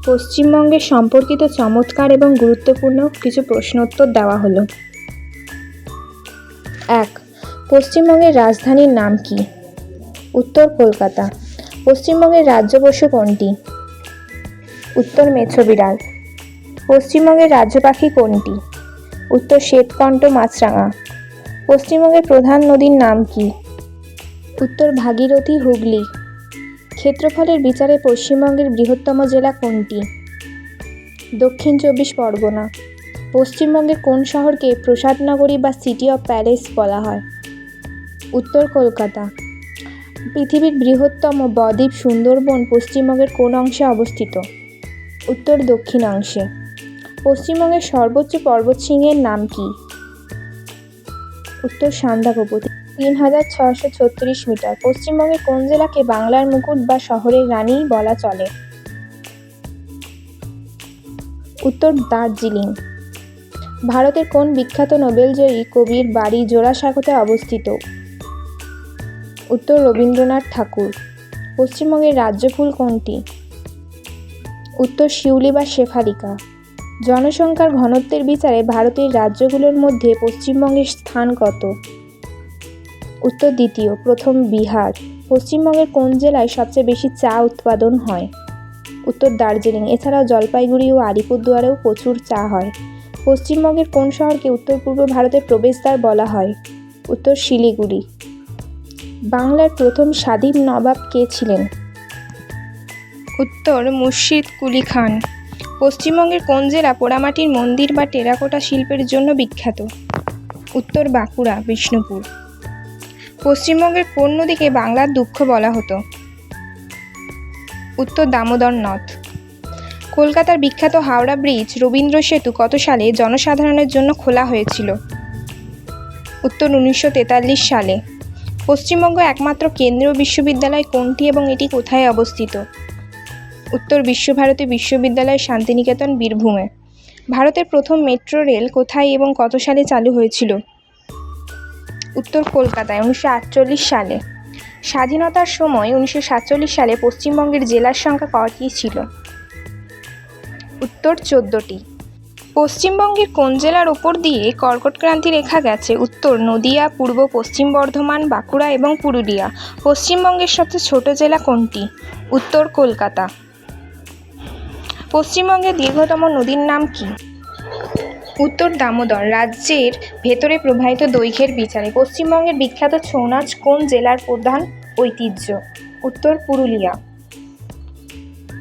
পশ্চিমবঙ্গের সম্পর্কিত চমৎকার এবং গুরুত্বপূর্ণ কিছু প্রশ্নোত্তর দেওয়া হলো। 1. পশ্চিমবঙ্গের রাজধানীর নাম কি? উত্তর কলকাতা। পশ্চিমবঙ্গের রাজ্য পশু কোনটি? উত্তর মেছো বিড়াল। পশ্চিমবঙ্গের রাজ্য পাখি কোনটি? উত্তর শ্বেতকণ্ঠ মাছরাঙা। পশ্চিমবঙ্গের প্রধান নদীর নাম কি? উত্তর ভাগীরথী হুগলি। ক্ষেত্রফলের বিচারে পশ্চিমবঙ্গের বৃহত্তম জেলা কোনটি? দক্ষিণ 24 পরগনা। পশ্চিমবঙ্গের কোন শহরকে প্রসাদনগরী বা সিটি অফ প্যালেস বলা হয়? উত্তর কলকাতা। পৃথিবীর বৃহত্তম বদ্বীপ সুন্দরবন পশ্চিমবঙ্গের কোন অংশে অবস্থিত? উত্তর দক্ষিণাংশে। পশ্চিমবঙ্গের সর্বোচ্চ পর্বতশৃঙ্গের নাম কি? উত্তর সান্দাকফু 3636 মিটার। পশ্চিমবঙ্গের কোন জেলাকে বাংলার মুকুট বা শহরের রানী বলা চলে? উত্তর দার্জিলিং। ভারতের কোন বিখ্যাত নোবেলজয়ী কবির বাড়ি জোড়াসাঁকোতে অবস্থিত? উত্তর রবীন্দ্রনাথ ঠাকুর। পশ্চিমবঙ্গের রাজ্য ফুল কোনটি? উত্তর শিউলি বা শেফালিকা। জনসংখ্যার ঘনত্বের বিচারে ভারতের রাজ্যগুলোর মধ্যে পশ্চিমবঙ্গের স্থান কত? উত্তর দ্বিতীয়, প্রথম বিহার। পশ্চিমবঙ্গের কোন জেলায় সবচেয়ে বেশি চা উৎপাদন হয়? উত্তর দার্জিলিং। এছাড়াও জলপাইগুড়ি ও আলিপুরদুয়ারেও প্রচুর চা হয়। পশ্চিমবঙ্গের কোন শহরকে উত্তর পূর্ব ভারতের প্রবেশদ্বার বলা হয়? উত্তর শিলিগুড়ি। বাংলার প্রথম স্বাধীন নবাব কে ছিলেন? উত্তর মুর্শিদ কুলি খান। পশ্চিমবঙ্গের কোন জেলা পোড়ামাটির মন্দির বা টেরাকোটা শিল্পের জন্য বিখ্যাত? উত্তর বাঁকুড়া, বিষ্ণুপুর। পশ্চিমবঙ্গের কোন নদীকে বাংলার দুঃখ বলা হতো? উত্তর দামোদর নদ। কলকাতার বিখ্যাত হাওড়া ব্রিজ রবীন্দ্র সেতু কত সালে জনসাধারণের জন্য খোলা হয়েছিল? উত্তর 1943 সালে। পশ্চিমবঙ্গ একমাত্র কেন্দ্রীয় বিশ্ববিদ্যালয় কোনটি এবং এটি কোথায় অবস্থিত? উত্তর বিশ্বভারতী বিশ্ববিদ্যালয়, শান্তিনিকেতন, বীরভূমে। ভারতের প্রথম মেট্রো রেল কোথায় এবং কত সালে চালু হয়েছিল? উত্তর কলকাতায়, 1948 সালে। স্বাধীনতার সময় 1947 সালে পশ্চিমবঙ্গের জেলার সংখ্যা কটি ছিল? উত্তর 14টি। পশ্চিমবঙ্গের কোন জেলার ওপর দিয়ে কর্কটক্রান্তি রেখা গেছে? উত্তর নদিয়া, পূর্ব পশ্চিম বর্ধমান, বাঁকুড়া এবং পুরুলিয়া। পশ্চিমবঙ্গের সবচেয়ে ছোট জেলা কোনটি? উত্তর কলকাতা। পশ্চিমবঙ্গের দীর্ঘতম নদীর নাম কি? উত্তর দামোদর। রাজ্যের ভেতরে প্রবাহিত দৈর্ঘ্যের বিচারে পশ্চিমবঙ্গের বিখ্যাত ছৌ নাচ কোন জেলার প্রধান ঐতিহ্য? উত্তর পুরুলিয়া।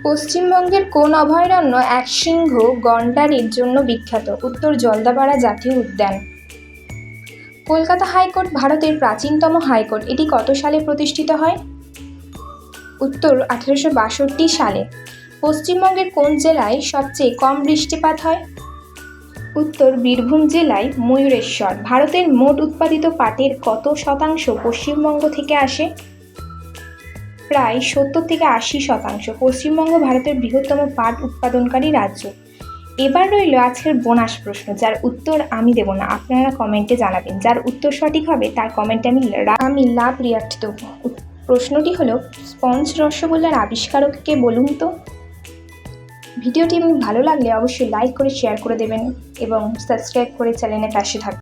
পশ্চিমবঙ্গের কোন অভয়ারণ্য একশৃঙ্গ গন্ডারের জন্য বিখ্যাত? উত্তর জলদাপাড়া জাতীয় উদ্যান। কলকাতা হাইকোর্ট ভারতের প্রাচীনতম হাইকোর্ট। এটি কত সালে প্রতিষ্ঠিত হয়? উত্তর 1862 সালে। পশ্চিমবঙ্গের কোন জেলায় সবচেয়ে কম বৃষ্টিপাত হয়? উত্তর বীরভূম জেলায় ময়ূরেশ্বর। ভারতের মোট উৎপাদিত পাটের কত শতাংশ পশ্চিমবঙ্গ থেকে আসে? প্রায় 70 থেকে 80%। পশ্চিমবঙ্গ ভারতের বৃহত্তম পাট উৎপাদনকারী রাজ্য। এবার রইল আজকের বোনাস প্রশ্ন, যার উত্তর আমি দেব না, আপনারা কমেন্টে জানাবেন। যার উত্তর সঠিক হবে তার কমেন্টে আমি লাভ রিয়াক্ট দেব। প্রশ্নটি হলো, স্পঞ্জ রসগোল্লার আবিষ্কারক কে বলুন তো? ভিডিওটি ভালো লাগলে অবশ্যই লাইক করে শেয়ার করে দেবেন এবং সাবস্ক্রাইব করে চ্যানেলের পাশে থাকবেন।